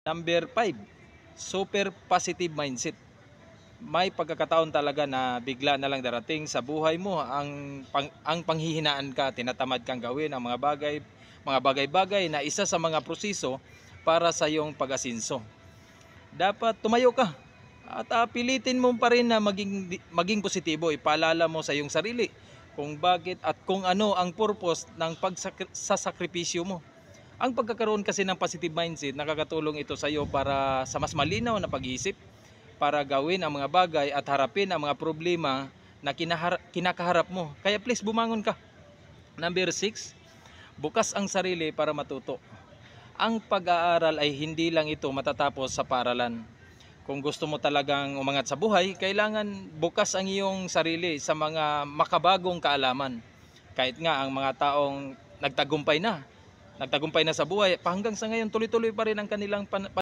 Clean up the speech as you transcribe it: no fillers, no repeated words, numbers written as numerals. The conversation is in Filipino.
Number 5, super positive mindset. May pagkakataon talaga na bigla na lang darating sa buhay mo ang panghihinaan ka, tinatamad kang gawin ang mga bagay-bagay na isa sa mga proseso para sa iyong pag-asinso. Dapat tumayo ka at pilitin mo pa rin na maging positibo. Ipaalala mo sa iyong sarili kung bakit at kung ano ang purpose ng pagsasakripisyo mo. Ang pagkakaroon kasi ng positive mindset, nakakatulong ito sa iyo para sa mas malinaw na pag-iisip, para gawin ang mga bagay at harapin ang mga problema na kinakaharap mo. Kaya please bumangon ka. Number 6, bukas ang sarili para matuto. Ang pag-aaral ay hindi lang ito matatapos sa paaralan. Kung gusto mo talagang umangat sa buhay, kailangan bukas ang iyong sarili sa mga makabagong kaalaman. Kahit nga ang mga taong nagtagumpay na sa buhay, hanggang sa ngayon tuloy-tuloy pa rin ang kanilang